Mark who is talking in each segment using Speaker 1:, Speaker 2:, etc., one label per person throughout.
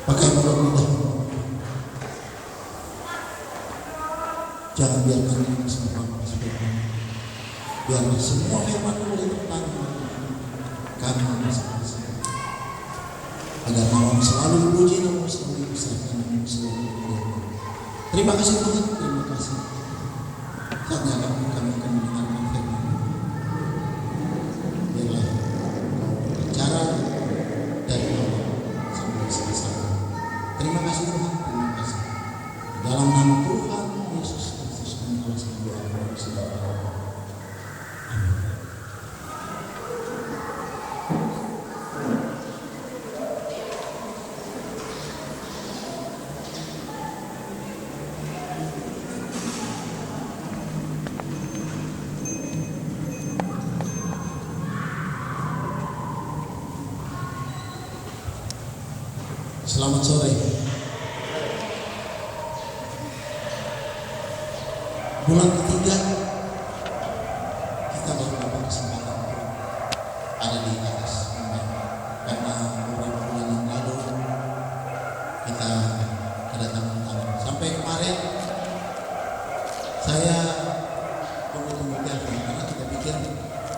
Speaker 1: Pakai mulut lidah. Jangan biarkan ini semua sebagai biarlah semua firman boleh tentang kami masing-masing. Agar nama selalu dipuji, nama selalu dibesarkan, nama selalu dimuliakan. Terima kasih Tuhan, terima kasih. Saatnya kami akan mendengarkan firman. Biarlah Kau berbicara dari awal sampai selesai. Terima kasih Tuhan, terima kasih. Dalam nama Tuhan Yesus Kristus kami telah berdoa dan berdoa. Amin. Selamat sore. Bulan ketiga kita baru dapat kesempatan ada di atas bumi. Karena beberapa bulan yang lalu kita kedatangan tamu. Sampai kemarin saya tunggu telepon karena kita pikir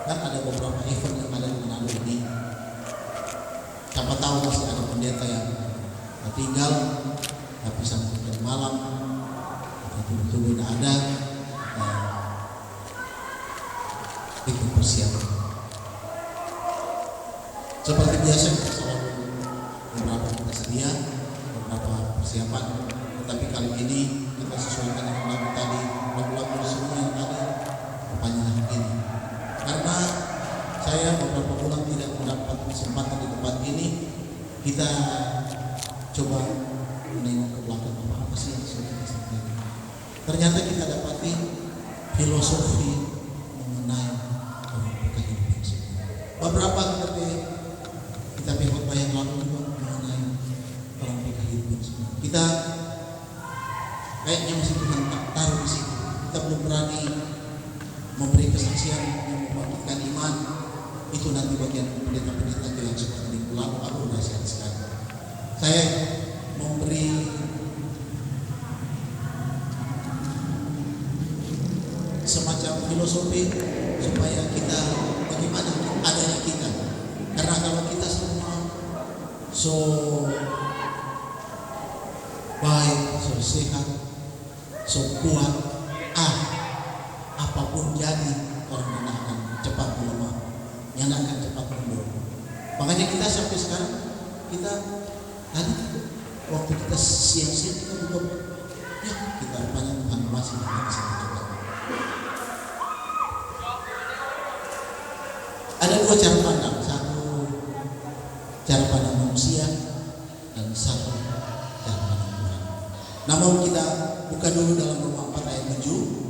Speaker 1: kan ada beberapa event yang ada di Manado ini. Siapa tahu masih ada pendeta yang tinggal, tapi sampai malam betul-betul tidak ada ikut persiapan. Seperti biasa kita selalu beberapa kita sedia, beberapa persiapan, tetapi kali ini kita sesuaikan dengan lagu tadi, lagu-lagu semua yang tadi perpanjangan ini. Karena saya beberapa bulan tidak mendapat kesempatan di tempat ini, kita coba menengok ke belakang apa sih yang sudah kita sampaikan. Ternyata kita dapati filosofi mengenai kehidupan semua. Beberapa seperti kita khotbah yang lalu juga mengenai orang kehidupan semua. Kita kayaknya masih Tuhan tak taruh di situ. Kita belum berani memberi kesaksian yang membangkitkan iman. Itu nanti bagian pendeta-pendeta yang suka di pulang. Aku nasihat sekali. Saya memberi semacam filosofi supaya kita bagaimana adanya kita. Karena kalau kita semua so baik, so sehat, so kuat, apapun jadi orang yang akan cepat melemah, yang akan cepat mundur. Makanya kita sampai sekarang kita tadi waktu kita siang-siang kita juga ya kita rupanya Tuhan masih bisa menjaga. Ada dua cara pandang, satu cara pandang manusia dan satu cara pandang Tuhan. Namun kita buka dulu dalam Roma 4 ayat 7.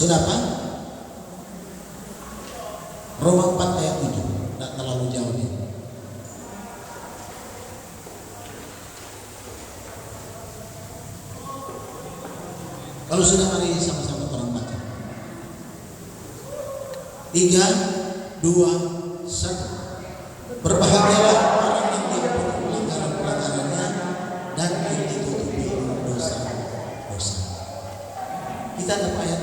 Speaker 1: Sudah apa? Roma 4 ayat 7. Tidak terlalu jauh ini. Kalau sudah, mari sama-sama orang baca. 3, 2, 1. Berbahagialah orang yang diampuni pelanggaran-pelanggarannya dan yang ditutupi dosa-dosa. Kita ada ayat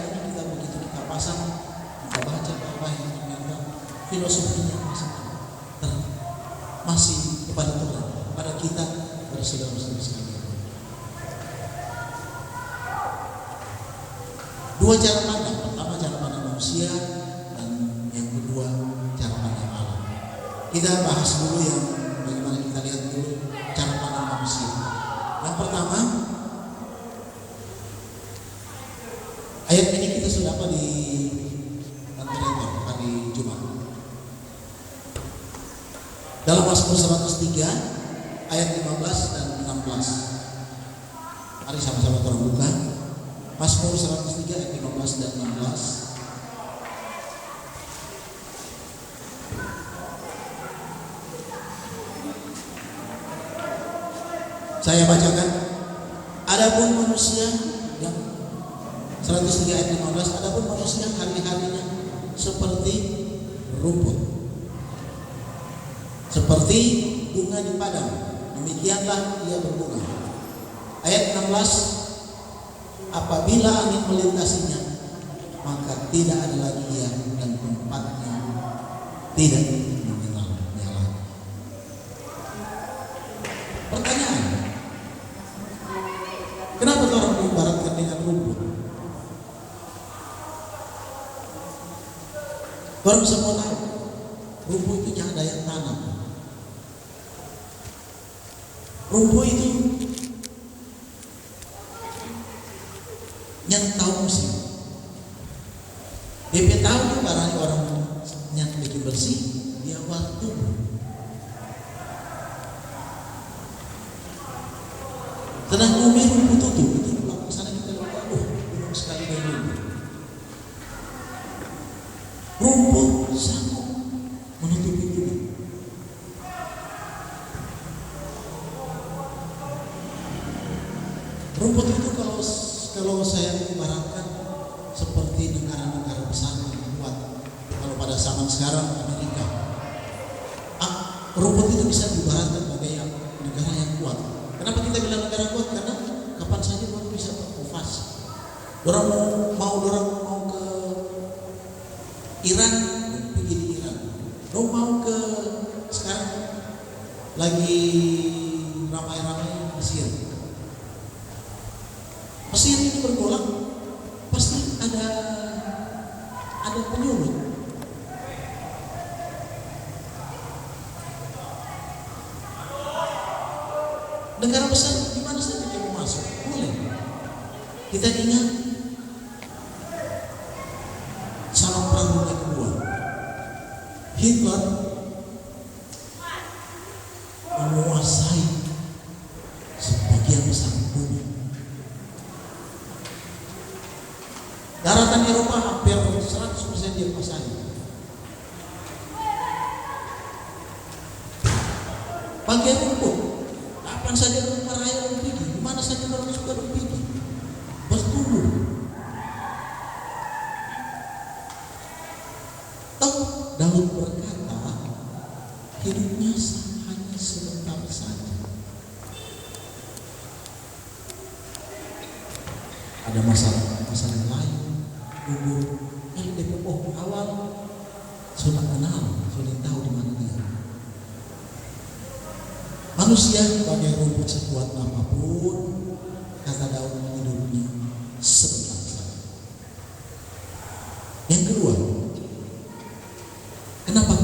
Speaker 1: pasang, kita baca apa yang ternyata filosofinya masih kepada Tuhan, pada kita, pada saudara-saudara sekalian. Dua cara pandang, pertama cara pandang manusia dan yang kedua cara pandang Allah. Kita bahas dulu yang bagaimana kita lihat dulu cara pandang manusia. Yang pertama, ayat ini kita sudah apa di hari Jumat. Dalam Mazmur 103 ayat 15 dan 16. Mari sama-sama kita buka. Mazmur 103 ayat 15 dan 16. Saya bacakan. Adapun manusia yang 103 ayat 15, adapun manusia hari-harinya seperti rumput, seperti bunga di padang, demikianlah ia berbunga. Ayat 16, apabila angin melintasinya, maka tidak ada lagi ia dan tempatnya tidak mengenalnya lagi. Pertanyaan, kenapa orang diibaratkan dengan rumput? Orang semua tahu rumput itu ada yang tanam. Rumput itu yang tahu musim. DP tahu tuh barang orang yang bikin bersih di awal tubuh. Sedang bumi rumput tutup itu di sana kita lihat, gunung sekali dari rumput. Rumput sanggup menutupi bumi. Rumput itu kalau saya ibaratkan seperti negara-negara besar yang kuat. Kalau pada zaman sekarang Amerika, rumput itu bisa diibaratkan sebagai negara yang kuat. Kenapa kita bilang negara kuat? Karena kapan saja orang bisa berinvasi. Orang mau ke Iran, pergi di Iran. Orang mau ke sekarang lagi ramai-ramai Mesir. Mesir ini bergolak, pasti ada penyulut. Negara besar di mana saja dia mau masuk, boleh. Kita ingat saat perang dunia kedua, Hitler menguasai sebagian besar bumi. Daratan Eropa hampir 100% dia kuasai. Bagian rumput, kapan saja orang raya orang pergi, di mana saja orang suka orang pergi, bertumbuh. Tahu Daud berkata, hidupnya hanya sebentar saja. Ada masalah lain. Dulu awal sudah kenal, sudah tahu di mana dia. Manusia bagai rumput sekuat apapun, kata Daud, hidupnya sebentar saja. Yang kedua, kenapa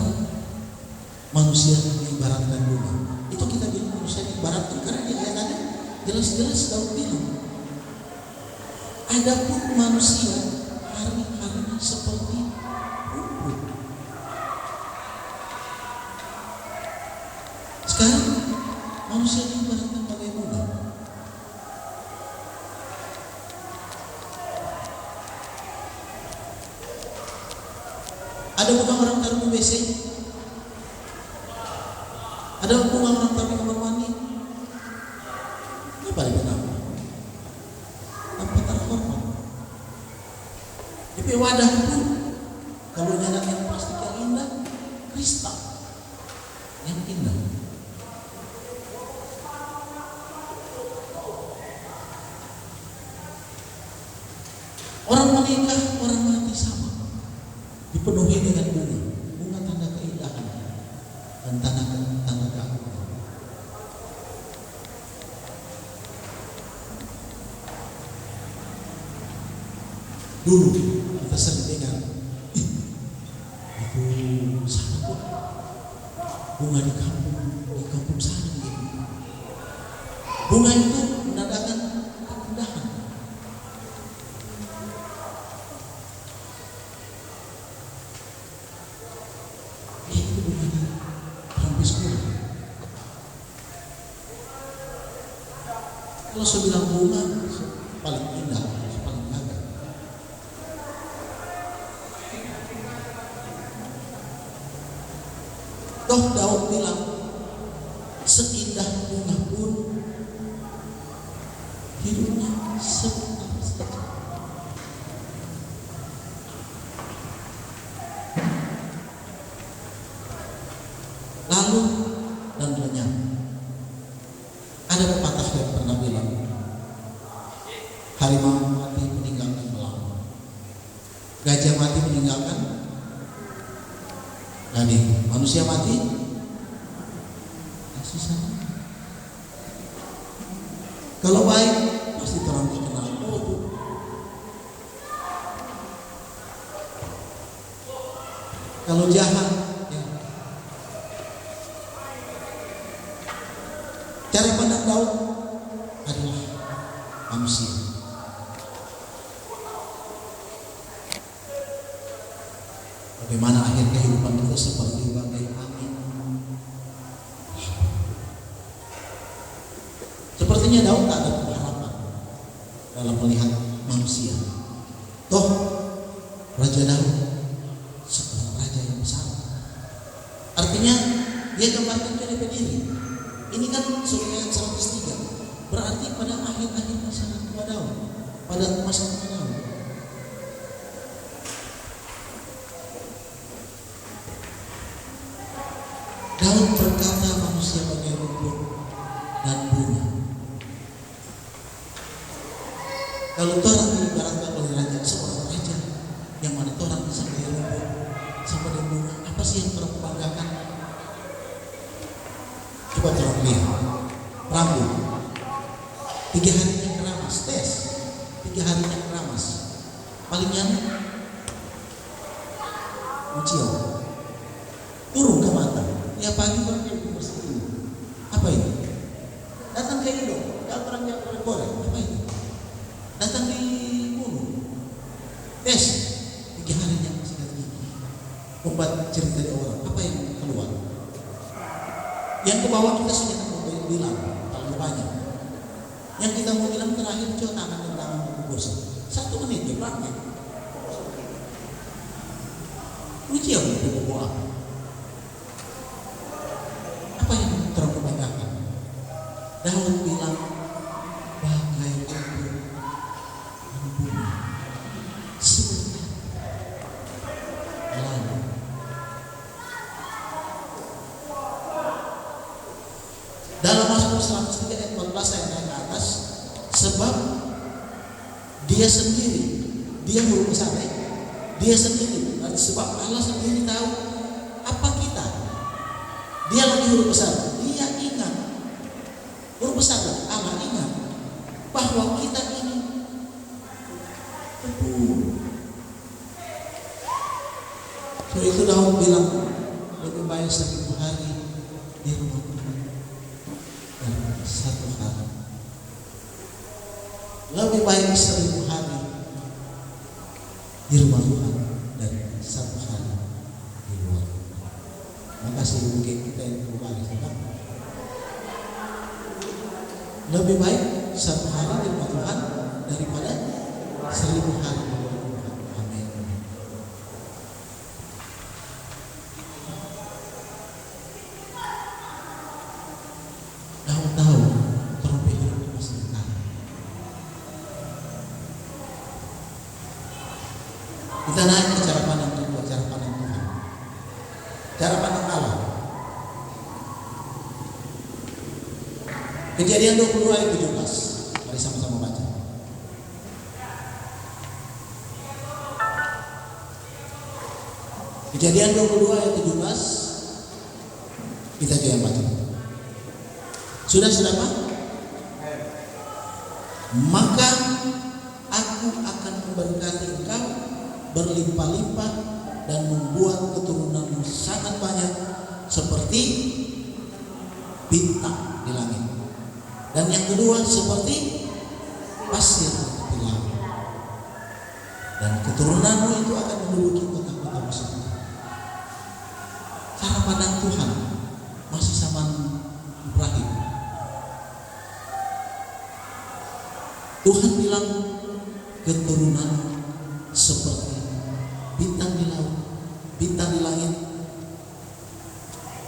Speaker 1: manusia diibaratkan bunga? Itu kita bilang manusia diibaratkan karena di ayat tadi jelas-jelas Daud bilang, adapun manusia hari-harinya seperti rumput. Sekarang manusia diibaratkan bagai bunga. Ada bunga orang taruh di WC, ada bunga orang taruh di kamar mandi. Apa dia nama? Tanpa terhormat. Tapi wadah itu kalau nyadar yang plastik yang indah, kristal yang indah. Orang menikah, orang mati sama, dipenuhi dengan bunga tanda keindahan dan tanda keagungan. Dulu kita sering dengar, itu sana kok bunga di kampung sana gitu. Bunga itu menandakan keindahan. Itu bunga di kampus sekolah. Kalau saya bilang bunga paling indah, paling gagah. Toh Daud bilang, seindah bunga pun sebentar saja. Lalu dan lenyap. Ada pepatah yang pernah bilang, harimau mati meninggalkan belang, gajah mati meninggalkan gading, manusia mati kasih sayang. Kalau baik pasti terang terkenal. Kalau jahat, ya. Cara pandang Daud adalah manusia. Bagaimana akhir kehidupan kita seperti bagai angin. Sepertinya Daud tak ada harapan dalam melihat manusia. Toh Raja Daud seorang raja yang besar. Artinya dia gambarkan jadi pendiri. Ini kan surah 103. Berarti pada akhir-akhir masa tua Daud, pada masa tua Daud. Daud berkata manusia bagai rumput dan bunga. Kalau Tuhan diibaratkan oleh raja, seorang raja yang mana Tuhan sampai rumput, sampai bunga, apa sih yang Tuhan banggakan? Coba Tuhan lihat, rambut, 3 harinya keramas, tes, 3 harinya keramas, palingnya uciau, turun ke mata, ya pagi orang yang bersih, apa ini? Datang ke hidung, gak orang yang korek-korek, apa ini? Datang di gunung, tes, 3 harinya sikat gigi, obat cerita dari orang, apa yang keluar? Yang ke bawah kita sudah mau bilang, terlalu banyak. Yang kita mau bilang terakhir, coba tangan dan tangan bos. 1 menit dia praktek. Uji yang berbuah. Apa yang terlalu banggakan? Daud bilang, bagai rumput dan bunga. Sebentar. Lalu. Dalam Mazmur 103 ayat 14 saya naik ke atas, sebab dia sendiri, dia huruf besar, dia sendiri, sebab Allah sendiri tahu apa kita. Dia lagi huruf besar, dia ingat, huruf besar Allah ingat bahwa kita ini so itu Daud bilang, lebih baik 1000 hari di rumah Tuhan dan 1 hari. Lebih baik 1000 hari di rumah Tuhan dan 1 hari di luar. Makasih mungkin kita yang berbalik. Lebih baik 1 hari di rumah Tuhan daripada 1000 hari di luar Tuhan. Amin. Daud tahu terlebih hidup masih dekat. Kita naik ke cara pandang kedua, cara pandang Tuhan, cara pandang Allah. Kejadian 22 ayat 17. Mari sama-sama baca. Kejadian 22 ayat 17. Kita juga baca. Sudah Pak? Maka aku akan memberkati engkau berlimpah-limpah dan membuat keturunanmu sangat banyak seperti bintang di langit. Dan yang kedua seperti pasir di laut. Dan keturunanmu itu akan menduduki kota-kota musuh. Cara pandang Tuhan masih zaman Ibrahim. Tuhan bilang keturunan seperti bintang di laut, bintang di langit,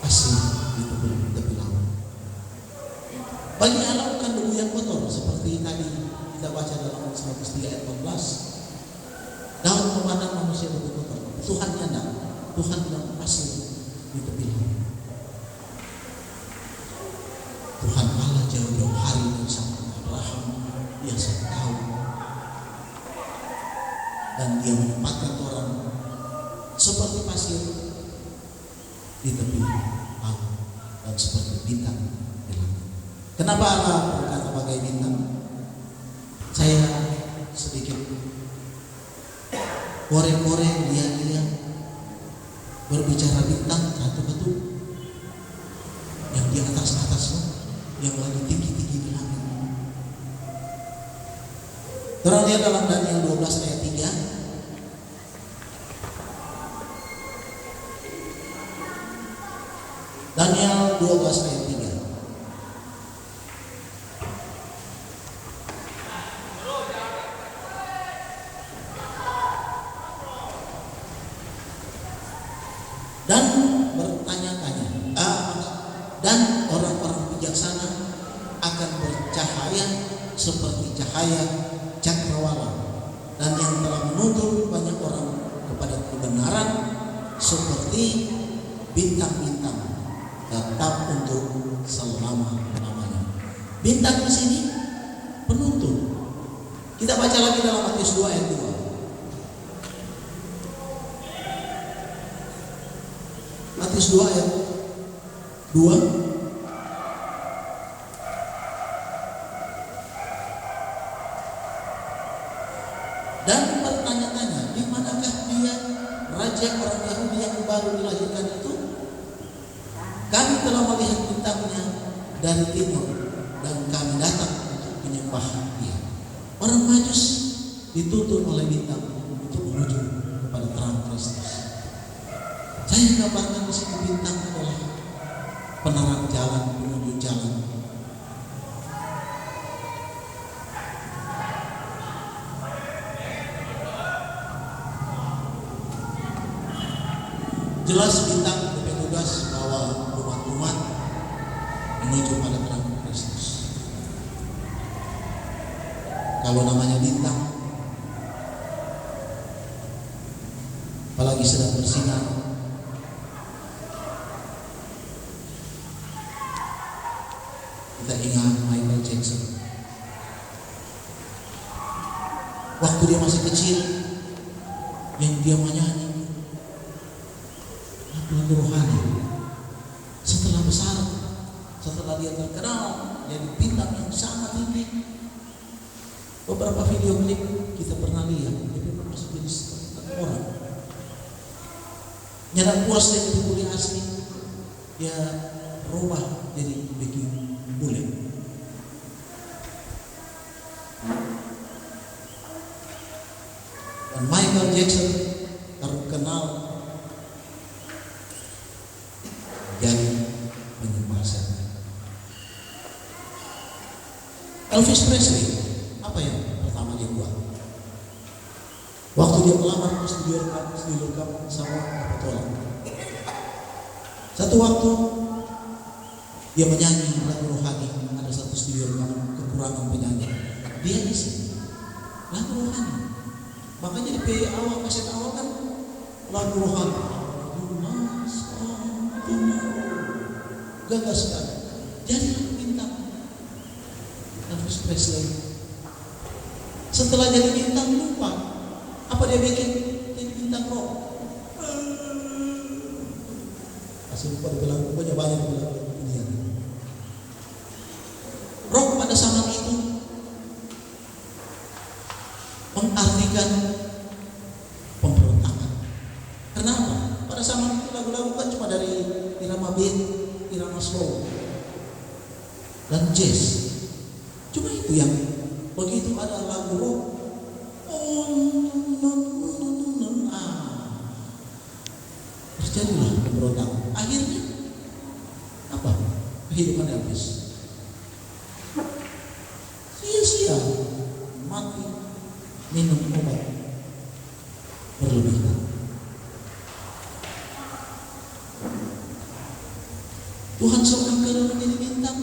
Speaker 1: pasir di tepi laut. Bagi Allah bukan debu yang kotor seperti tadi kita baca dalam 103 ayat 14. Daun memandang manusia berkotor, Tuhan nyadar, Tuhan bilang pasir di tepi laut. Tuhan Allah jauh-jauh hari dari sama Abraham, dia sudah tahu, dan dia menempatkan orang seperti pasir di tepi laut dan seperti bintang di langit. Kenapa Allah berkata bagai bintang? Saya sedikit korek-korek lihat berbicara bintang satu-satu yang di atas-atas loh, yang lagi tinggi-tinggi di langit. Terang lihat dalam Daniel 12 ayat 3. Daniel 12 ayat 3. Dan bertanya-tanya, dan orang-orang bijaksana akan bercahaya seperti cahaya cakrawala, dan yang telah menuntun banyak orang kepada kebenaran seperti bintang-bintang tetap untuk selama-lamanya. Bintang di sini penuntun. Kita baca lagi dalam Matius 2 ayat 2. Matius 2 ayat 2. Dan bertanya-tanya, di manakah dia raja orang Yahudi yang baru dilahirkan itu? Kami telah melihat bintangnya dari timur dan kami datang untuk menyembah dia. Orang Majus dituntun oleh bintang untuk menuju kepada terang Kristus. Saya gambarkan di sini bintang adalah penerang jalan, penunjuk jalan. Jelas bintang bertugas bawa umat-umat menuju pada terang Kristus. Kalau namanya bintang, apalagi sedang bersinar, kita ingat Michael Jackson. Waktu dia masih kecil, yang dia menyanyi lagu rohani. Setelah besar, setelah dia terkenal jadi bintang yang sangat tinggi, beberapa video klip kita pernah lihat, dia masih jadi orang. Nyadar puas dia jadi bule asli, dia rubah jadi bikin bule. Dan Michael Jackson terkenal jadi penyembah setan. Elvis Presley, apa yang pertama dia buat? Waktu dia melamar studio rekam sama Apatola. Satu waktu dia menyanyi lagu rohani, ada satu studio rekam kekurangan penyanyi. Dia isi lagu rohani. Makanya di awal kaset awal kan lagu rohani. Gagal sekali. Jadi bintang Elvis Presley. Setelah jadi bintang lupa apa dia bikin? Jadi bintang rock. Asal lupa dibilang banyak dibilang ini. Rock pada zaman itu mengartikan pemberontakan. Kenapa? Pada zaman itu lagu-lagu kan cuma dari irama beat, irama slow, dan jazz. Cuma itu yang begitu ada lagu rock, terjadilah pemberontakan. Akhirnya apa? Kehidupan Elvis sia-sia, mati, minum obat berlebihan. Tuhan suruh engkau menjadi bintang.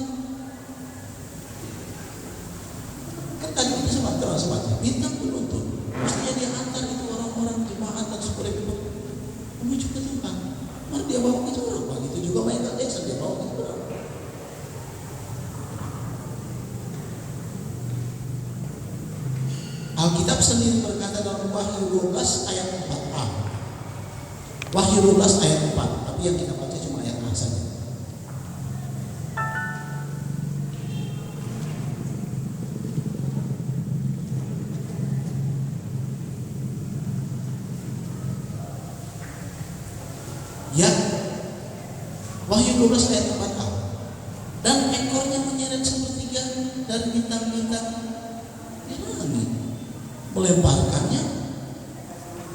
Speaker 1: Kan tadi kita sempat terus baca. bintang penuntun. Mestinya dia antar itu orang-orang jemaat dan supaya menuju ke Tuhan. Mari dia bawa ke jurang. Begitu juga Michael Jackson, dia bawa ke jurang. Alkitab sendiri berkata dalam Wahyu 12 ayat 4a. Wahyu 12 ayat 4, tapi yang kita baca cuma ayat A saja. Ya, Wahyu 12 ayat 4a. Dan ekornya menyeret sepertiga dari bintang-bintang di langit, melemparkannya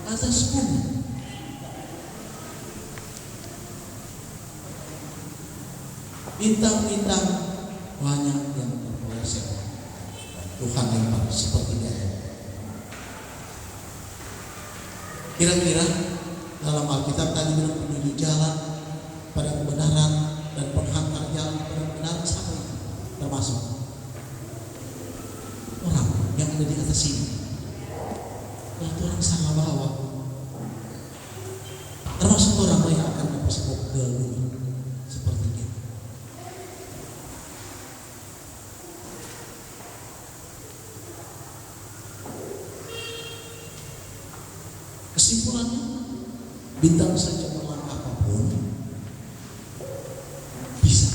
Speaker 1: ke atas bumi. Bintang-bintang banyak yang terpeleset. Tuhan lempar sepertiga. Kira-kira dalam Alkitab tadi bilang menuju jalan pada kebenaran dan penghantar jalan pada kebenaran, siapa itu? Termasuk orang yang ada di atas sini. Kalau orang salah bawa, termasuk orang yang akan masuk ke bumi seperti itu. Kesimpulannya, bintang secemerlang apapun bisa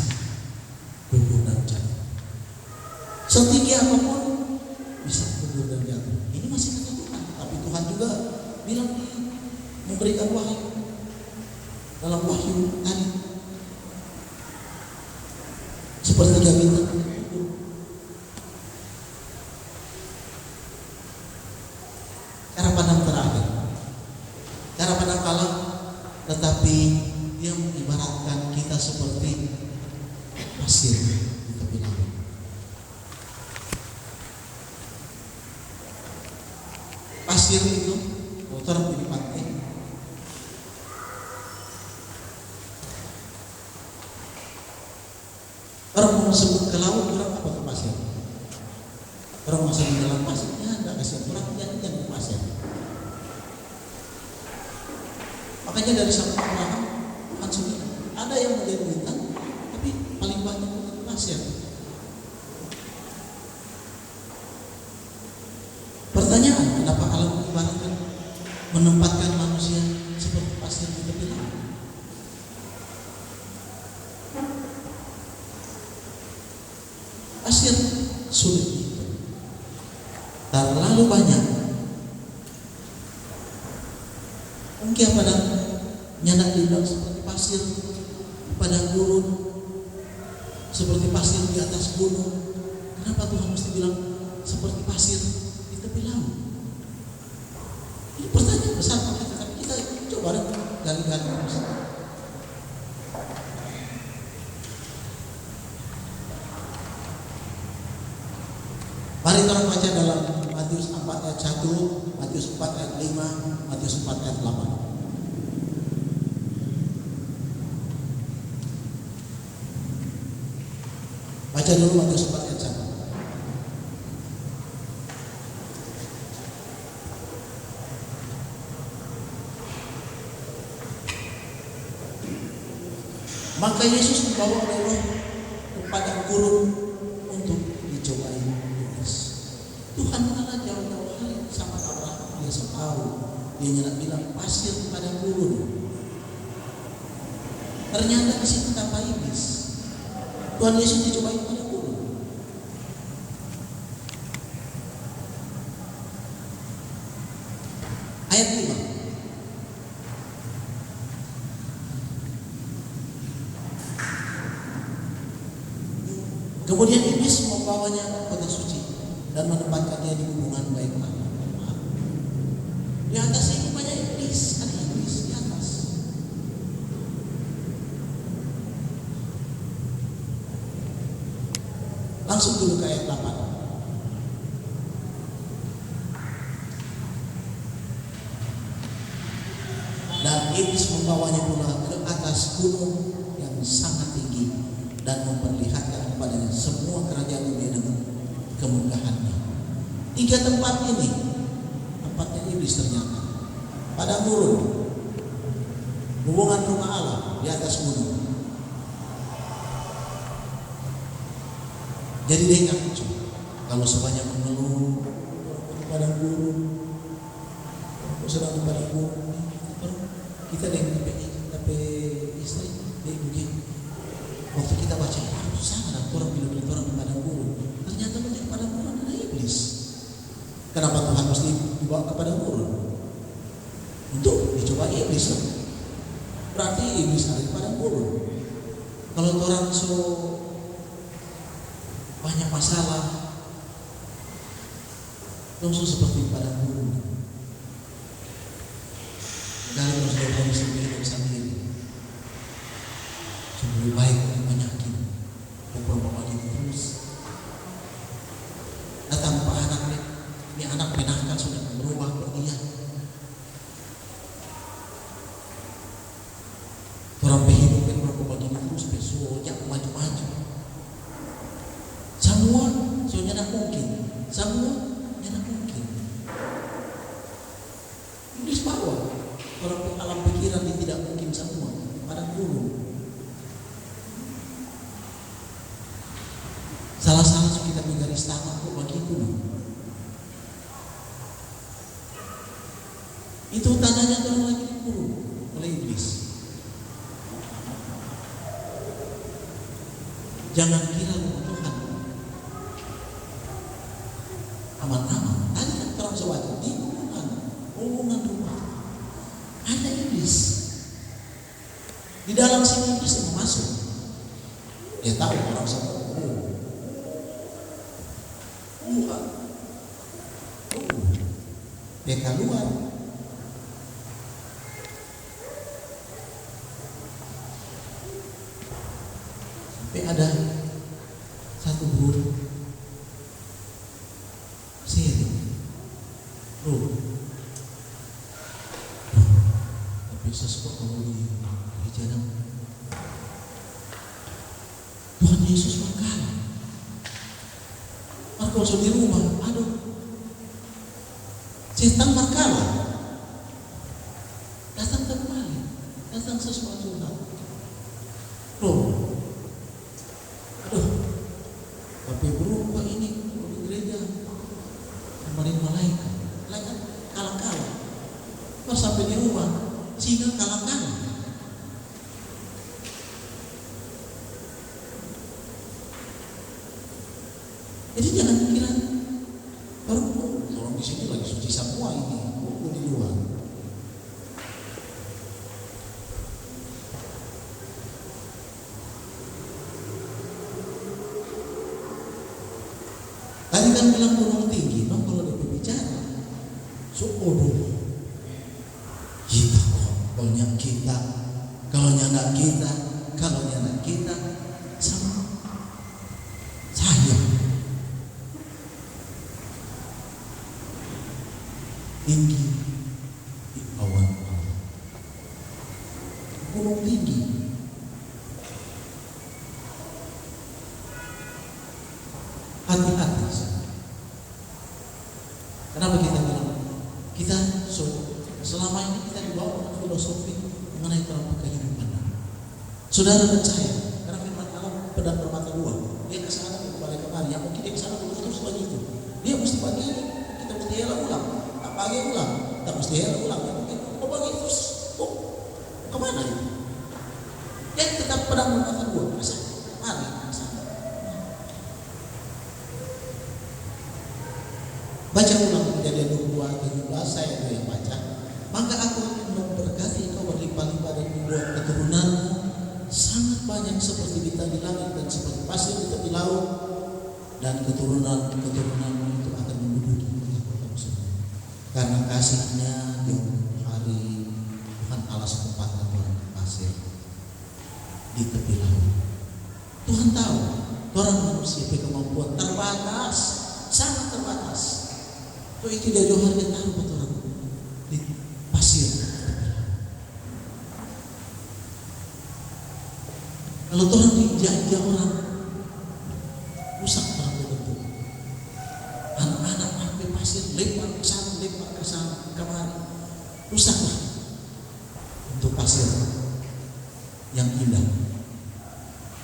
Speaker 1: gugur dan jatuh. Setinggi apapun bisa gugur dan jatuh. Ini masih kata Tuhan, tapi Tuhan juga bilang memberikan wahyu dalam Wahyu tadi. Sepertiga bintang gugur. Cara pandang terakhir, cara pandang Allah, tetapi dia mengibaratkan kita seperti pasir di tepi laut. Pasir itu kotor di pantai. Orang mau sebut ke laut, orang apa ke pasir? Orang masuk di dalam pasirnya, tidak kasih orang jangan ke pasir. Makanya dari zaman Abraham, Tuhan sudah ada yang menjadi bintang, tapi paling banyak itu pasir. Pertanyaan, kenapa Allah mengibaratkan menempatkan manusia seperti pasir di tepi laut? Pasir sulit itu, terlalu banyak. Mungkin pada nyanak dibilang seperti pasir pada gurun, seperti pasir di atas gunung. Kenapa Tuhan mesti bilang seperti pasir di tepi laut? Ini pertanyaan besar bagi kita. Tapi kita coba gali-gali terus. Mari kita baca dalam Matius 4 ayat 1, Matius 4 ayat 5, Matius 4 ayat 8. Baca dulu Matius 4 ayat 1. Maka Yesus dibawa oleh Roh ke padang gurun untuk dicobai iblis. Tuhan mengenal jauh-jauh hari sama Abraham. Dia tahu, dia nyala bilang pasir di padang gurun. Ternyata di situ tanpa iblis. Tuhan Yesus dicobai padang gurun. Ayat 5. Kemudian iblis membawanya ke kota suci dan menempatkan dia di hubungan baik Allah. Di atas ini banyak iblis, ada iblis di atas. Langsung dulu ke ayat 8. Dan iblis membawanya pula ke atas gunung yang sangat tinggi dan memperlihatkan kepadanya semua kerajaan dunia dengan kemegahannya. 3 tempat ini, tempatnya iblis ternyata. Padang gurun, hubungan rumah Allah di atas gunung. Jadi dia ingat kalau sebanyak mengeluh di padang gurun, kalau sedang di padang gurun, kita dengan tapi istri dia begini. Waktu kita baca sama orang bilang orang di padang gurun, ternyata di padang gurun ada iblis. Kenapa Tuhan mesti dibawa ke padang gurun? Untuk dicoba iblis. Berarti iblis ada di padang gurun. Kalau orang banyak masalah, langsung seperti padang gurun. Negara harus berani sendiri. Lebih baik penyakit, bapak itu terus. Datang pak anaknya, ini anak menangkan sudah berubah dia. Orang kehidupan berapa begini terus besoknya maju-maju. Semua soalnya tidak mungkin. Iblis bawa orang alam pikiran ini tidak mungkin semua. Padang gurun. Salah-salah kita menggaris tangan kok begitu. Itu tandanya orang lagi diburu oleh iblis. Jangan kira Tuhan aman-aman. Tadi kan terang sewajar di hubungan rumah ada iblis. Di dalam sini iblis yang masuk. Dia tahu orang sama. Dia keluar. Sampai ada satu burung sering tapi sesuatu di jalan Tuhan Yesus makan. Kalau di rumah, aduh, setan berkala, datang kembali, datang sesuatu hal. Aduh, tapi berubah ini di gereja, kemarin malaikat kalah-kalah. Pas sampai di rumah, singa kalah-kalah. Jadi jangan kira orang di sini lagi suci semua ini, di luar. Tadi kan bilang gunung tinggi, kalau dia berbicara, dulu. Kita kalau nyana kita, sama saya. Tinggi di awan Allah. Gunung tinggi. Hati-hati. Kenapa kita bilang? Kita selama ini kita dibawa dengan filosofi mengenai terang kehidupan. Saudara dan saya, karena firman Allah pedang bermata dua. Dia ke sana kembali kemari. Yang mungkin dia ke sana terus begitu. Dia mesti bagi, kita mesti ulang. Pagi ulang, tak mesti ulang. Bagi terus, kemana itu? Yang tetap pedang bermata dua. Masa? Mari, masa? Baca ulang Kejadian 22:17, saya itu yang baca. Maka aku akan memberkati kau berlimpah-limpah dan membuat keturunanmu sangat banyak seperti bintang di langit dan seperti pasir di tepi laut, dan keturunanmu itu akan menduduki kota-kotamu semua. Karena kasihnya di hari Tuhan Allah setempatkan orang pasir di tepi laut. Tuhan tahu orang manusia punya kemampuan terbatas, sangat terbatas. Itu dia Tuhan dia tahu betul orang di pasir. Kalau Tuhan dijajah orang rusak orang itu, anak-anak sampai pasir, lempar ke sana, kemari. Rusaklah untuk pasir yang indah.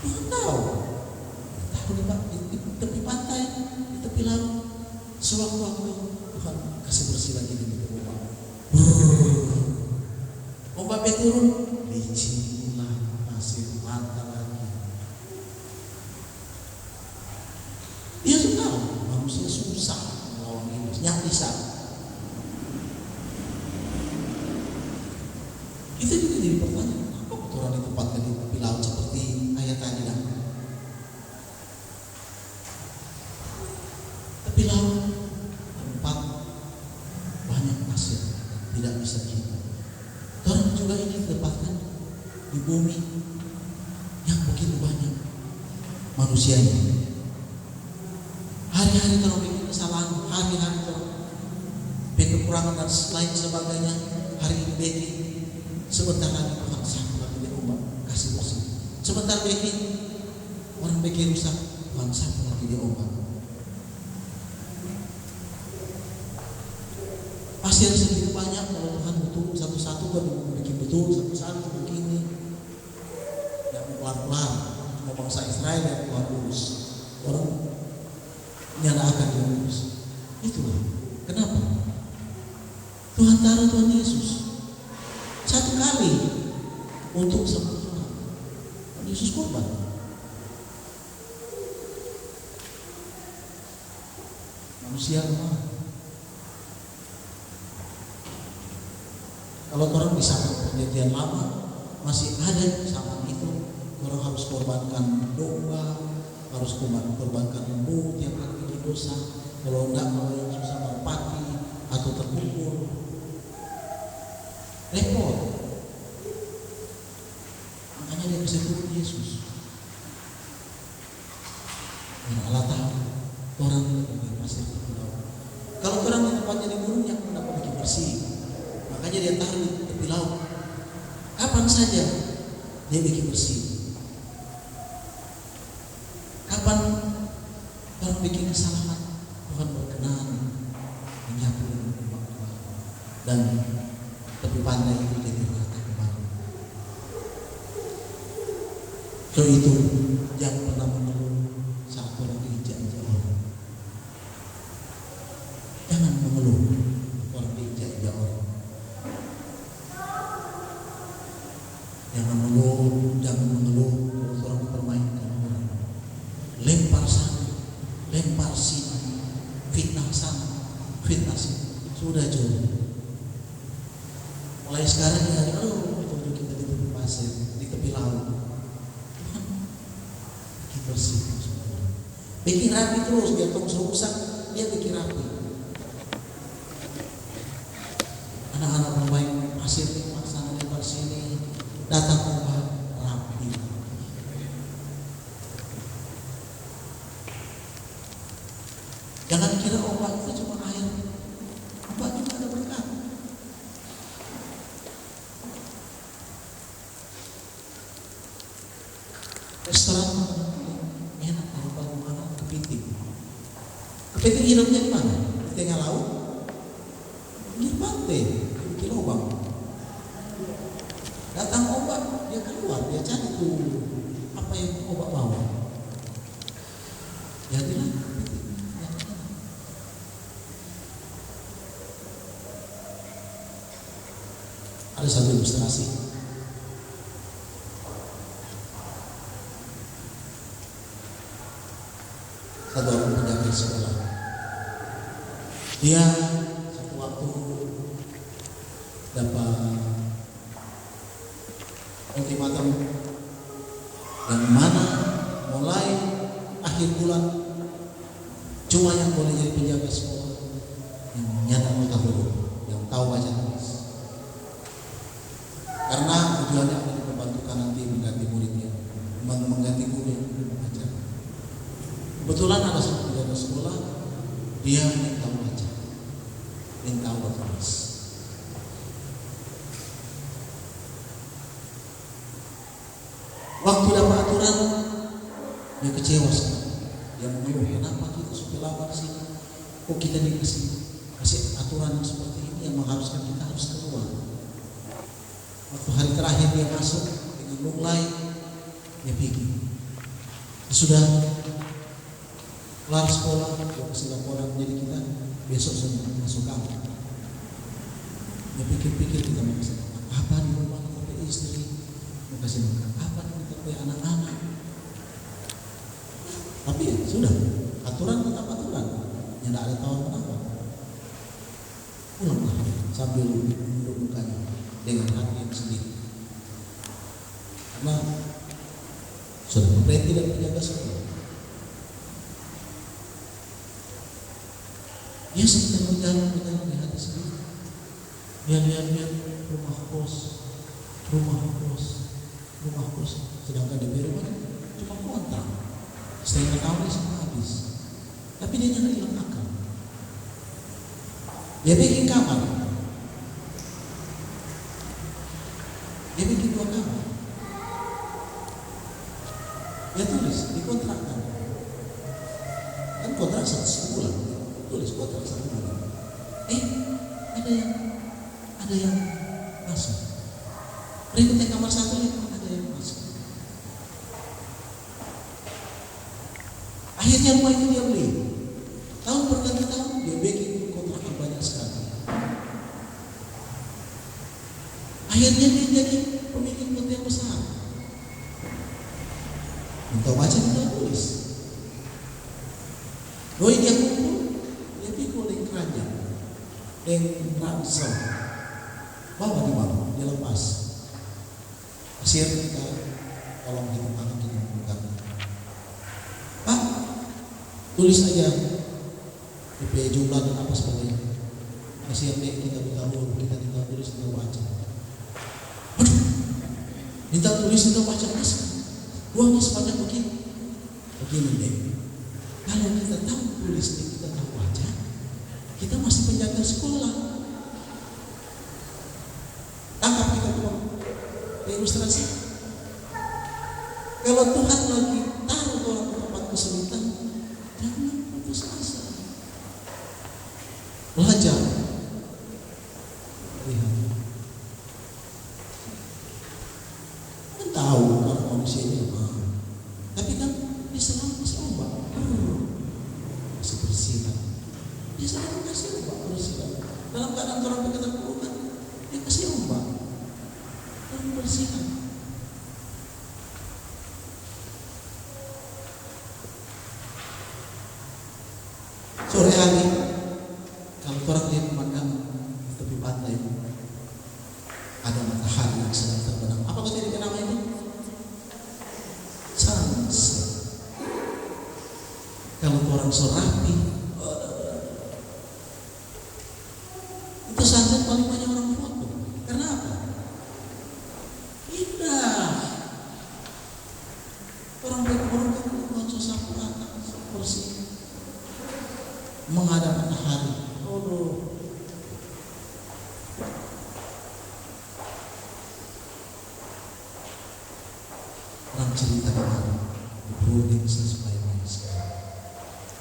Speaker 1: Tuhan tahu di tepi pantai, di tepi laut, sewaktu-waktu Tuhan kasih bersih lagi di rumah. Ombaknya turun, licin pasir pantai lagi. Dia tahu manusia susah melawan iblis, yang bisa. Itu juga jadi pertanyaan, apa kotoran ditempatkan di tepi laut seperti ayat tadi lah. Tepi laut tempat banyak pasir, tidak bisa dihitung. Orang juga ini ditempatkan di bumi yang begitu banyak manusianya. Hari-hari kalau bikin kesalahan, hari-hari kalau bikin kekurangan dan lain sebagainya, hari ini bikin. Sebentar lagi Tuhan satu lagi dia ubah, kasih bersih. Sebentar bikin orang bikin rusak, Tuhan satu lagi dia ubah. Pasir segitu banyak, kalau Tuhan betul satu-satu kan bikin betul satu-satu begini. Yang pelan-pelan, mau bangsa Israel yang Tuhan urus. Orang nyalakan dia urus. Itulah kenapa Tuhan taruh Tuhan Yesus satu kali untuk semua orang. Yesus korban. Manusia lemah. Kalau orang di zaman perjanjian lama masih ada sama itu, orang harus korbankan domba, harus korbankan lembu tiap kali bikin dosa. Kalau enggak, kalau yang susah merpati atau terkubur, repot. Makanya dia bisa turun Yesus. Dan Allah tahu orang itu pasir tepi laut. Kalau orang di tempatnya di gunung yang mendapat bikin bersih, makanya dia taruh di tepi laut. Kapan saja dia bikin bersih. Kapan orang bikin kesalahan, Tuhan berkenan menyapu dan tepi pantai itu jadi rata kembali. So itu jangan pernah mengeluh saat orang diinjak-injak orang. Jangan mengeluh orang diinjak-injak orang. Jangan mengeluh orang dipermainkan orang. Lempar sana, lempar sini, fitnah sana, fitnah sini. Sudah jauh. Mulai sekarang ini hari itu kita di tepi pasir, di tepi laut. Tuhan bikin bersih semua. Bikin rapi terus, biar tong rusak, dia bikin rapi. Anak-anak bermain pasir di sana lempar sini, datang ombak rapi. Jangan kira ombak itu cuma air, ombak juga ada berkat. Restoran enak kalau mana kepiting. Kepiting hidupnya di mana? Di tengah laut, di pantai, di lubang. Datang ombak, dia keluar, dia cari tuh apa yang ombak bawa. Jadilah kepiting yang enak. Ada satu ilustrasi. Satu orang penjaga sekolah. Dia satu waktu dapat ultimatum yang mana mulai akhir bulan cuma yang boleh jadi penjaga sekolah yang nyata huruf, yang tahu baca tulis. Karena tujuannya akan diperbantukan nanti mengganti muridnya, mengganti guru yang mengajar. Kebetulan ada satu penjaga sekolah, dia ingin tahu baca, ingin tahu tulis. Waktu dapat aturan, kecewa sekali. Dia mengeluh, kenapa kita supaya lama sih? Kok kita dikasih Kasih aturan yang seperti ini yang mengharuskan kita harus keluar. Waktu hari terakhir dia masuk dengan mulai dia pergi. Sudah kelar sekolah, dia kasih laporan jadi kita besok semua masuk kamar. Dia pikir-pikir kita mau kasih apa di rumah kita istri, mau kasih makan apa kita ke anak-anak. Tapi ya, sudah aturan tetap aturan, yang tidak ada tahu apa. Pulanglah sambil menunduk mukanya dengan hati yang sedih. Karena sudah memperhati dan menjaga sekolah. Dia sedang berjalan di hati sendiri. Dia lihat rumah kos. Sedangkan di rumah cuma kontrak. Setengah tahun dia semua habis. Tapi dia jangan hilang akal. Dia bikin kamar. Dia bikin 2 kamar. Dia tulis di kontrakkan. Kan kontrak 1 bulan. Tulis kontrak 1 bulan. Ada yang masuk. Berikutnya kamar 1 ada yang masuk. Akhirnya rumah itu dia beli. Tahun berganti tahun dia bikin kontrakan banyak sekali. Akhirnya dia jadi pemilik kota yang besar. Untuk baca kita tulis. Doi dia kumpul, dia pikul dengan keranjang, dengan ransel. Bawa di bawah, dia lepas. Kasir kita, tolong kita tangan dengan pegang. Pak, tulis aja DP jumlah dan apa sebagainya. Kasih yang kita minta tulis, kita baca. Aduh, minta tulis, kita baca mas. Uangnya sebanyak begini deh. Kalau kita tahu tulis dan kita tahu baca, kita masih penjaga sekolah. Tangkap kita ilustrasi. Kalau Tuhan lagi taruh orang ke tempat kesulitan, jangan putus asa. Belajar. Lihat. Kan tahu kalau manusia ini lemah. Tapi kan dia selalu kasih obat. Kasih bersihkan. Dia selalu kasih obat bersihkan. Dalam keadaan orang berkata-kata, dia kasih obat. Dan bersihkan. Sore hari, kalau orang lihat pemandangan di tepi pantai, ada matahari yang sedang terbenam. Apa kata dia nama ini? Sunset. Kalau orang so rapi, itu sunset paling banyak orang foto. Karena apa? Indah. Orang berkorban kan sapu rata, bersih. Menghadap matahari. Orang cerita dengan Bruding sesuai manusia.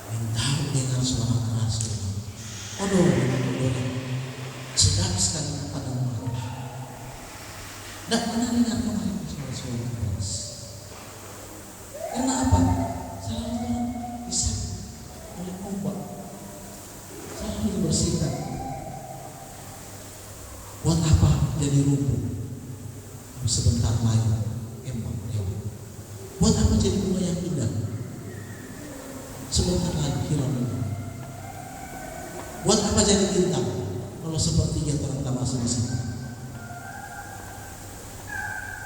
Speaker 1: Minta dengar suara keras. Sedap sekali pada malam. Dan pernah dengar kemarin suara keras. Karena apa? Selalu bisa oleh obat. Selalu dibersihkan. Buat apa jadi rumput? Sebentar lagi emang lewat. Buat apa jadi bunga yang indah? Sebentar lagi hilang. Buat apa jadi bintang? Kalau sepertinya terang masuk di sini.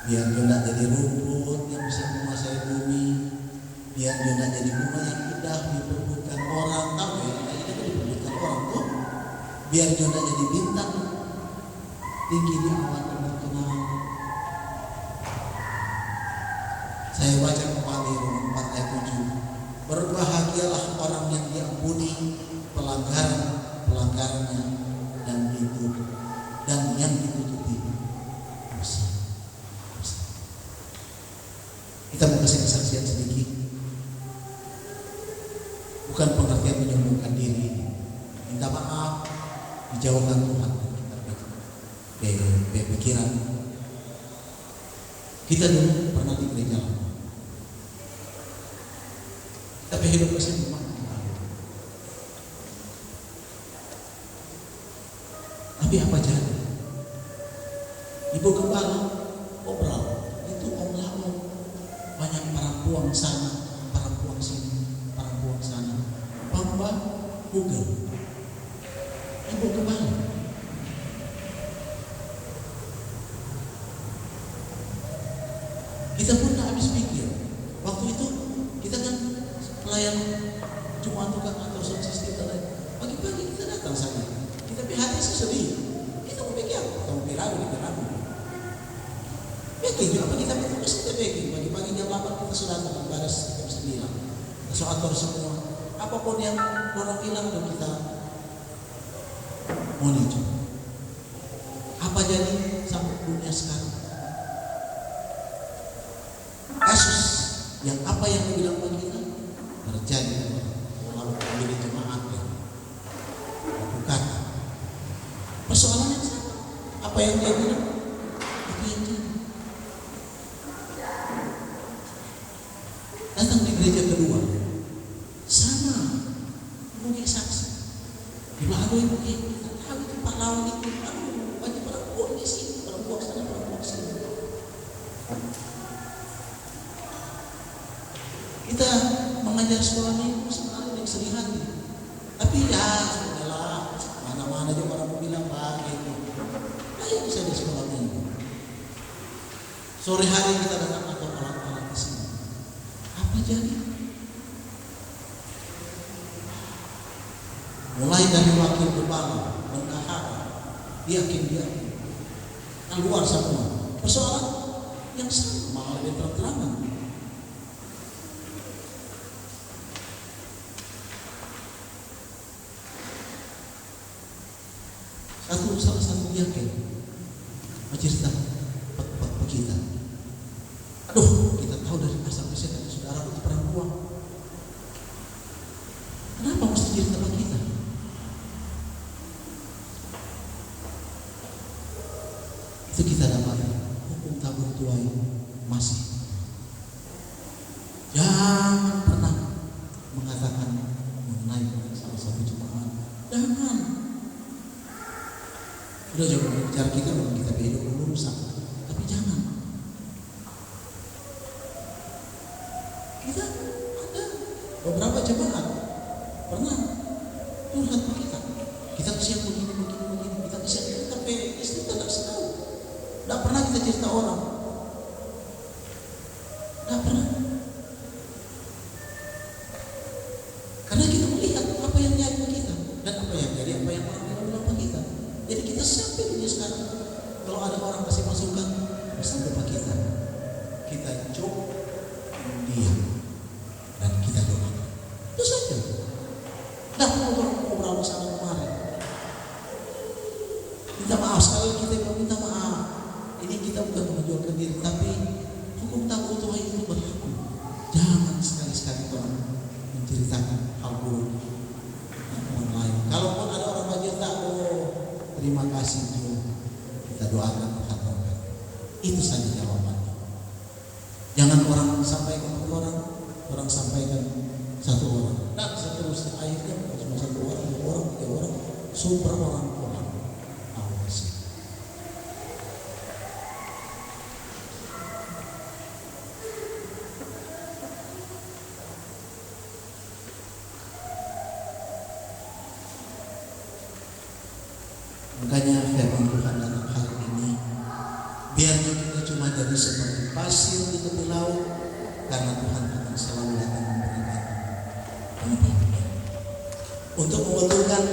Speaker 1: Biar juga jadi rumput yang bisa menguasai bumi. Biar juga jadi bunga yang indah diperbutkan orang. Tahu ya? Itu diperbutkan orang tuh. Biar juga jadi bintang tinggi di awan terkenal. Saya baca kembali Roma 4 ayat 7. Berbahagialah orang yang diampuni pelanggarannya dan yang ditutupi dosa. Kita mau kasih kesaksian sedikit. Bukan pengertian menyombongkan diri, minta maaf, dijauhkan Tuhan dari pikiran. Kita dulu pernah di gereja lama, tapi hidup kesini memang tapi apa jadi? Ibu gembala obrol itu om lama, banyak parampuang sana, parampuang sini, parampuang sana, pamba Google. Ibu gembala kita pun tak habis pikir. Waktu itu kita kan pelayan Jumat atau sosis kita lain. Pagi-pagi kita datang saja. Kita hati sedih. Kita mau pikir, kita mau piragu di piragu. Baking apa kita betul kita baking. Pagi-pagi jam 8 kita sudah datang baris jam 9. Kita atur semua. Apapun yang orang bilang dan kita monitor. Apa jadi sampai dunia sekarang? Kasus yang apa yang dibilang bagi kita terjadi lalu menjadi jemaat ya. Bukan persoalan yang sama. Apa yang dia bilang itu yang jadi. Datang di gereja kedua sama mungkin saksi di mana ibu kita tahu itu Pak Lawan itu banyak perempuan di sini, perempuan sana perempuan sini. Kita mengajar sekolah minggu sebenarnya yang sedih hati. Tapi ya sudahlah, mana-mana juga orang bilang begitu. Ayo bisa di sekolah minggu. Sore hari kita datang atau alat-alat di sini. Apa jadi? Mulai dari wakil kepala, bendahara, dia keluar semua. Persoalan yang sama malah lebih terang-terangan. Salah satu yakin cerita kita. Aduh, kita tahu dari asal usul saudara itu perempuan. Kenapa mesti cerita sama kita? Itu kita dapat hukum tabur tuai masih. Jangan pernah mengatakan mengenai salah satu jemaat. Jangan. Udah jangan bicara kita memang kita hidup berurusan, tapi jangan. Kita ada beberapa jemaat pernah curhat ke kita. Kita kesian begini, kita kesian begini, tapi istri kita tak tahu. Tak pernah kita cerita orang. Tak pernah. Karena kita melihat apa yang jadi kita dan apa yang jadi apa yang orang bilang ke kita. Jadi kita sampai dunia sekarang. Kalau ada orang kasih masukan, sampai ke kita coba diam dan kita doakan. Itu saja. Tidak perlu ngobrol sama kemarin. Minta maaf sekali kita minta maaf. Ini kita bukan menjualkan diri, tapi hukum takut Tuhan itu berlaku. Jangan sekali-sekali orang menceritakan hal buruk orang lain. Kalaupun ada orang bercerita, terima kasih Tuhan. Kita doakan Tuhan. Itu saja jawabannya. Jangan orang sampaikan ke orang sampaikan satu orang. Dan seterusnya akhirnya cuma satu orang, dua orang, tiga orang, super orang. Awasi. Makanya firman Tuhan dalam hal ini, biarlah kita cuma jadi seperti pasir di tepi laut, karena Tuhan akan selalu datang memberikan untuk membetulkan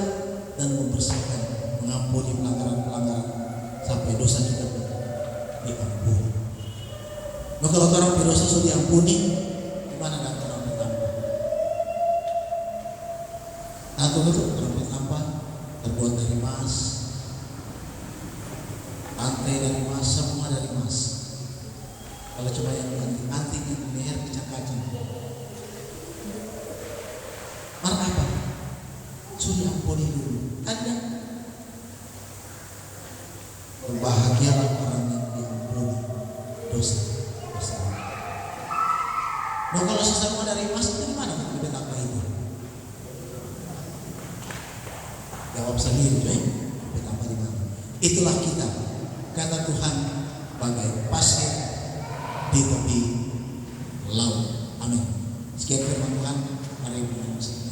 Speaker 1: dan membersihkan, mengampuni pelanggaran-pelanggaran sampai dosa kita diampuni. Maka kalau orang berdosa sudah diampuni, gimana dan orang bertambah? Atau itu orang bertambah terbuat dari emas, rantai dari emas, semua dari emas. Kalau coba yang antik di leher kacang-kacang, mana apa? Sudah ampuni dulu. Ada Berbahagialah orang yang diampuni dosa bersama. Nah, kalau sesama dari emas itu di mana kita betapa itu? Jawab sendiri, coy. Betapa di mana? Itulah kita. Kata Tuhan bagai pasir di tepi laut. Amin. Sekian firman Tuhan. Mari kita bersama.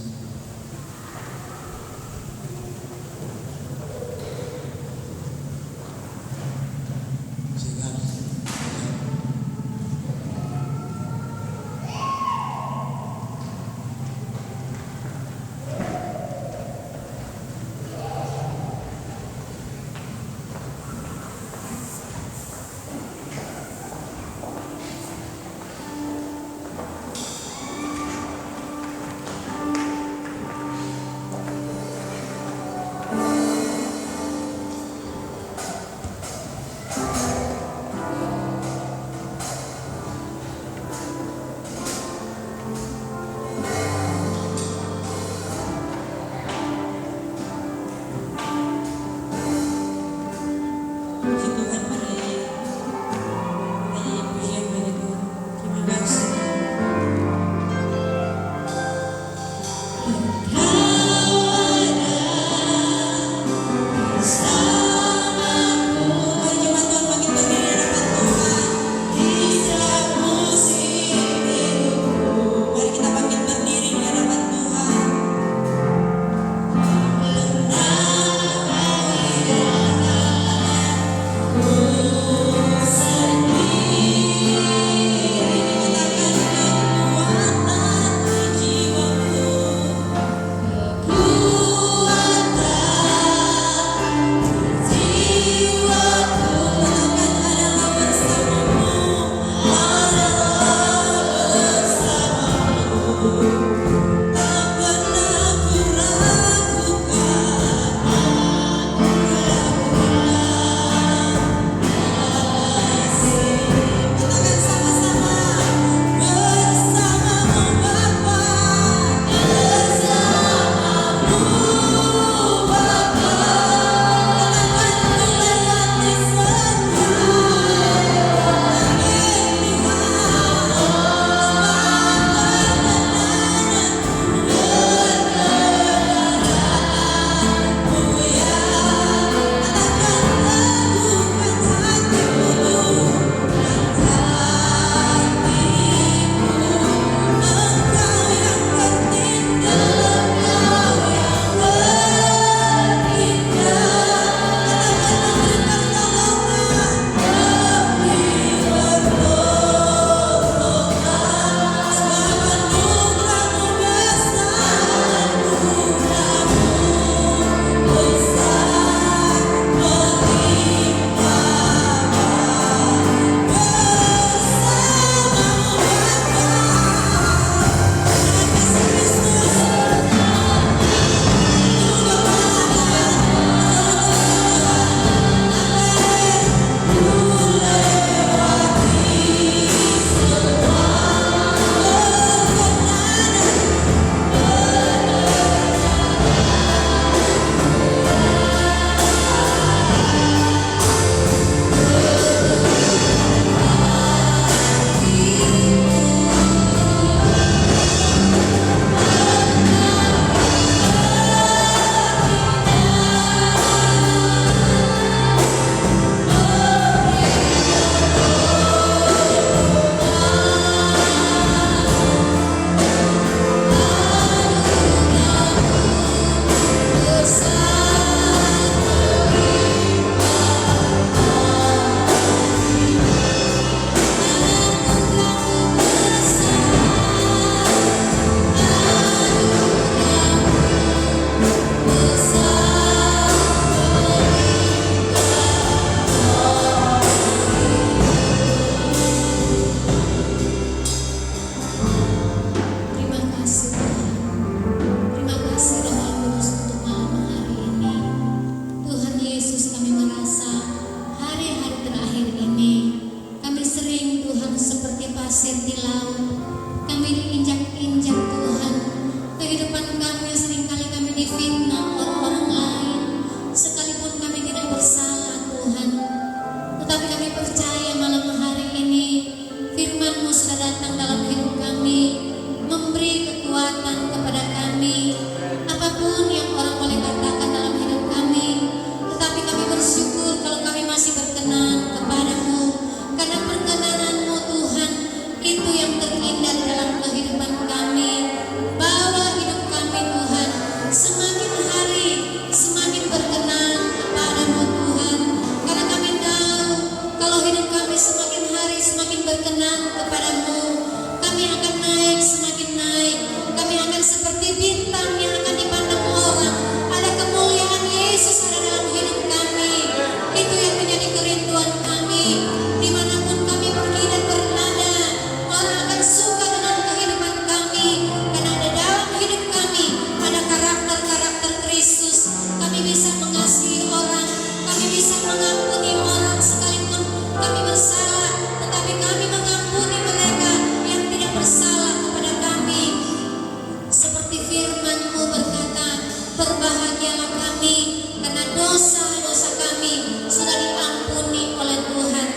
Speaker 2: berbahagialah kami karena dosa-dosa kami sudah diampuni oleh Tuhan.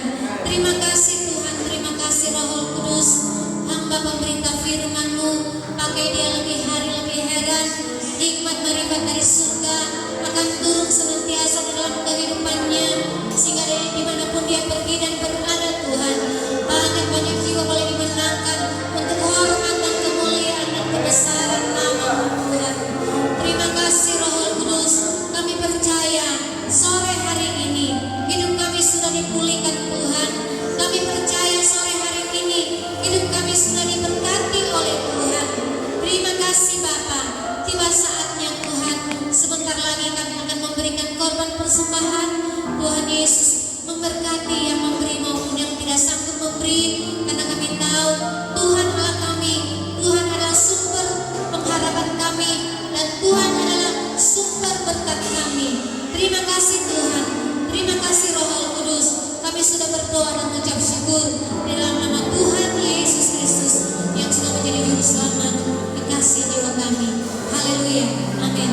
Speaker 2: Terima kasih Tuhan, terima kasih Roh Kudus. Hamba pemberita firman-Mu, pakai dia lebih hari lebih heran. Hikmat marifat dari surga akan turun senantiasa di dalam kehidupannya, sehingga dari dimanapun dia pergi dan berada Tuhan, banyak-banyak jiwa boleh dimenangkan untuk hormat dan kemuliaan dan kebesaran nama Tuhan. Terima kasih Roh Kudus. Kami percaya sore hari ini hidup kami sudah dipulihkan Tuhan. Kami percaya sore hari ini hidup kami sudah diberkati oleh Tuhan. Terima kasih Bapa. Tiba saatnya Tuhan, sebentar lagi kami akan memberikan korban persembahan. Tuhan Yesus memberkati yang memberi maupun yang tidak sanggup memberi, karena kami tahu Tuhan adalah kami, Tuhan adalah sumber pengharapan kami, dan Tuhan adalah sumber berkat kami. Terima kasih Tuhan, terima kasih Roh Kudus. Kami sudah berdoa dan mengucap syukur di dalam nama Tuhan Yesus Kristus yang sudah menjadi juru selamat dikasih jiwa kami. Haleluya, amin.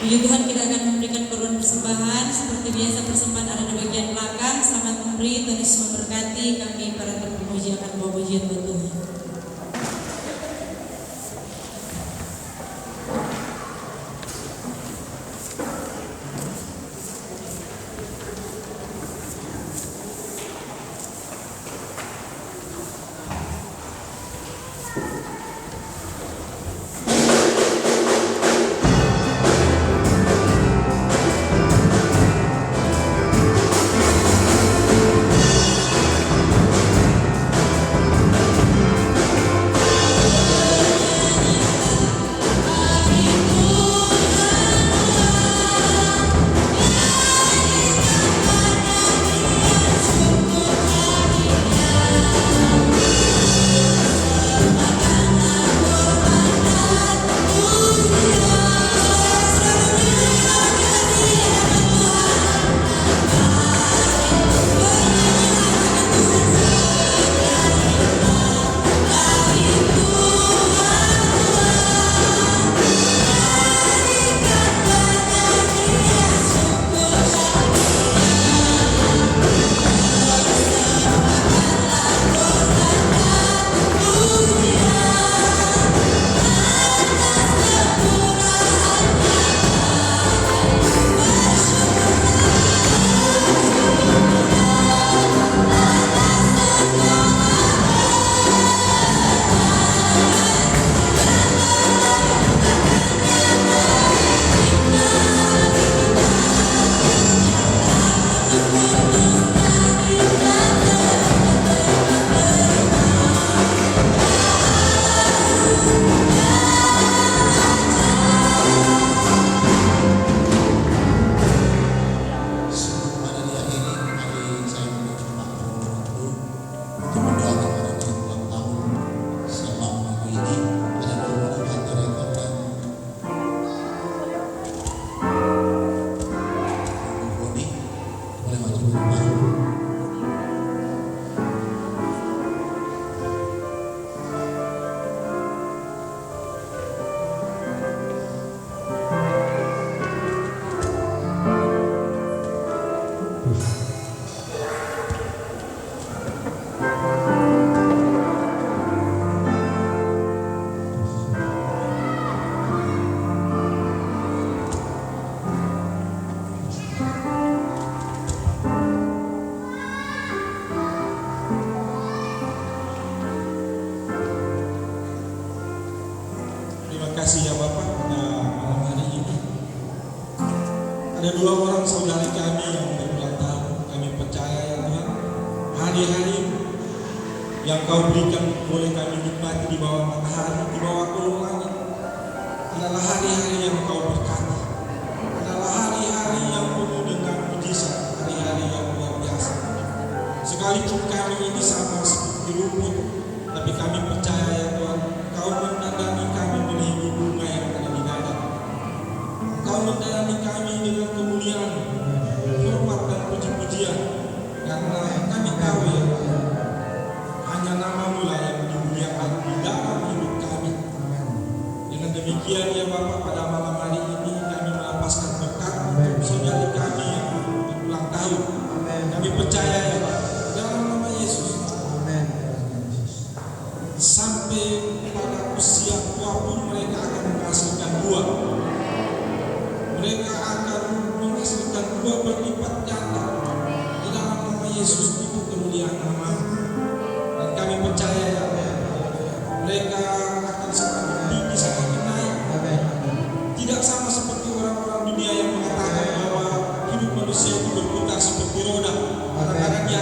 Speaker 3: Puji Tuhan, kita akan memberikan korban persembahan. Seperti biasa persembahan ada di bagian belakang. Selamat memberi, Tuhan Yesus memberkati. Kami para terpuji akan bawa pujian buat Tuhan.
Speaker 4: kasih ya Bapak pada malam hari ini. Ada dua orang saudara kami yang berulang tahun. Kami percaya ya Tuhan, hari-hari yang Kau berikan boleh kami nikmati di bawah matahari, di bawah kolong langit, adalah hari-hari yang Kau berkati, adalah hari-hari yang penuh dengan mujizat, hari-hari yang luar biasa. Sekalipun kami ini sama seperti rumput, tapi kami percaya ya Tuhan, Kau mendanani kami melebihi bunga yang ada di dada. Kau mendanani kami dengan kemuliaan, hormat dan puji-pujian, karena kami tahu ya Tuhan, Kami percaya ya Pak, dalam nama Yesus. Sampai pada usia tua pun mereka akan menghasilkan buah. Mereka akan menghasilkan buah berlipat ganda. Di dalam nama Yesus itu kemuliaan nama. Dan kami percaya ya, mereka